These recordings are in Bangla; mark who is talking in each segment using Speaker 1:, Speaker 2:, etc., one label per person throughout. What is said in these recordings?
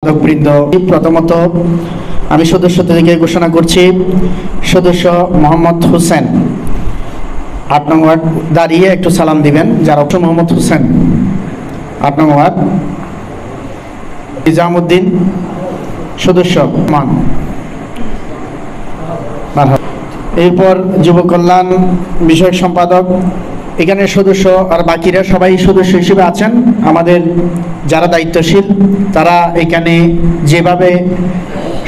Speaker 1: বৃন্দ, প্রথমত আমি সদস্য থেকে ঘোষণা করছি সদস্য মোহাম্মদ হোসেন ৮ নং ওয়ার্ড দাঁড়িয়ে একটু সালাম দিবেন। যারা মোহাম্মদ হোসেন ৮ নং ওয়ার্ড, নিজামুদ্দিন সদস্য মান। এরপর যুব কল্যাণ বিষয়ক সম্পাদক, এখানে সদস্য আর বাকিরা সবাই সদস্য হিসেবে আছেন। আমাদের যারা দায়িত্বশীল তারা এখানে যেভাবে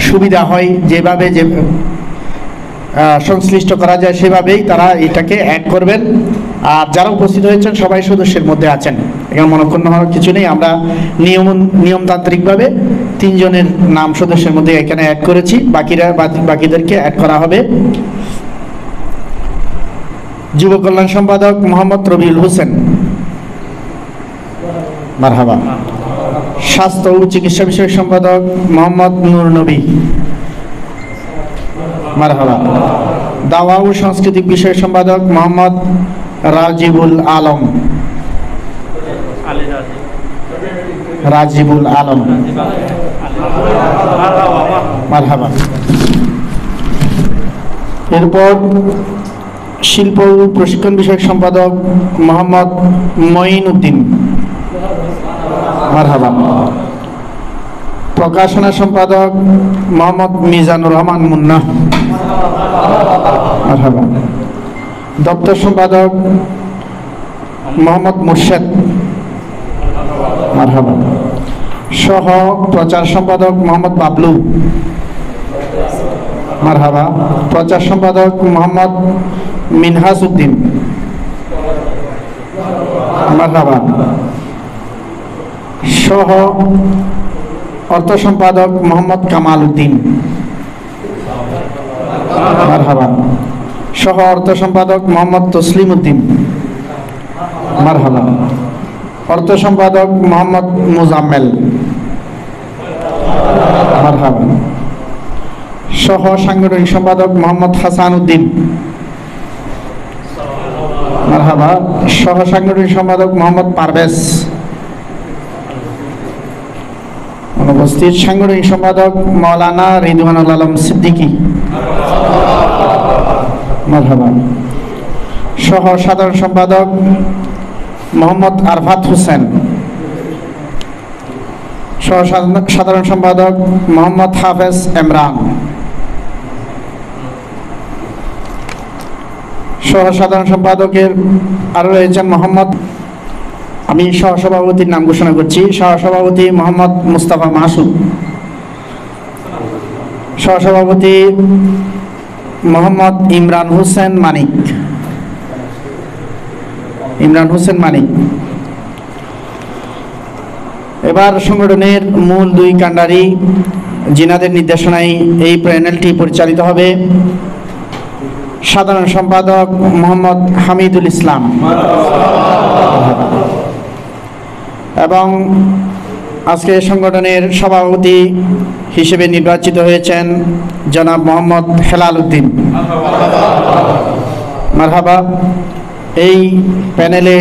Speaker 1: সুবিধা হয়, যেভাবে যে সংশ্লিষ্ট করা যায় সেভাবেই তারা এটাকে অ্যাড করবেন। আর যারা উপস্থিত হয়েছেন সবাই সদস্যের মধ্যে আছেন, এখানে মনক্ষুণ্ণ হওয়ার কিছু নেই। আমরা নিয়মতান্ত্রিকভাবে 3 জনের নাম সদস্যের মধ্যে এখানে অ্যাড করেছি, বাকিদেরকে অ্যাড করা হবে। যুব কল্যাণ সম্পাদক মোহাম্মদ রবিউল হোসেন, মারহাবা। স্বাস্থ্য ও চিকিৎসা বিষয়ক সম্পাদক মোহাম্মদ নূর নবী, মারহাবা। দাওয়া ও সাংস্কৃতিক বিষয়ক সম্পাদক মোহাম্মদ রাজিবুল আলম, মারহাবা। এরপর শিল্প ও প্রশিক্ষণ বিষয়ক সম্পাদক মোহাম্মদ মঈন উদ্দিন, মারহাবা। প্রকাশনা সম্পাদক মোহাম্মদ মিজানুর রহমান মুন্না, মারহাবা। দপ্তর সম্পাদক মোহাম্মদ মুর্শেদ, মারহাবা। সহ প্রচার সম্পাদক মোহাম্মদ বাবলু, মারহাবা। প্রচার সম্পাদক মোহাম্মদ মিনহাজ উদ্দিন, মারহাবা। সহ অর্থ সম্পাদক মোহাম্মদ কামাল উদ্দিন, মারহাবা। সহ অর্থ সম্পাদক মোহাম্মদ তসলিম উদ্দিন, মারহাবা। অর্থ সম্পাদক মোহাম্মদ মুজাম্মেল, মারহাবা। সহ সাংগঠনিক সম্পাদক মোহাম্মদ হাসান উদ্দিন, মারহাবা। সহ সাংগঠনিক সম্পাদক মোহাম্মদ পারভেজ, অনুপস্থিত। সাংগঠনিক সম্পাদক মাওলানা রিদওয়ানুল আলম সিদ্দিকী, মারহাবা। সহ সাধারণ সম্পাদক মোহাম্মদ আরফাত হোসেন, সহ সাধারণ সম্পাদক মোহাম্মদ হাফেজ ইমরান, সহ সাধারণ সম্পাদকের আরো রয়েছেন মোহাম্মদ, আমি সহসভাপতির নাম ঘোষণা করছি, সহসভাপতি মোহাম্মদ মুস্তাফা মাসুদ, সহসভাপতি মোহাম্মদ ইমরান হোসেন মানিক, এবার সংগঠনের মূল 2 কাণ্ডারি জিনাদের নির্দেশনায় এই প্যানেলটি পরিচালিত হবে। সাধারণ সম্পাদক মোহাম্মদ হামিদুল ইসলাম এবং আজকে সংগঠনের সভাপতি হিসেবে নির্বাচিত হয়েছেন জনাব মোহাম্মদ হেলাল উদ্দিন, মারহাবা। এই প্যানেলে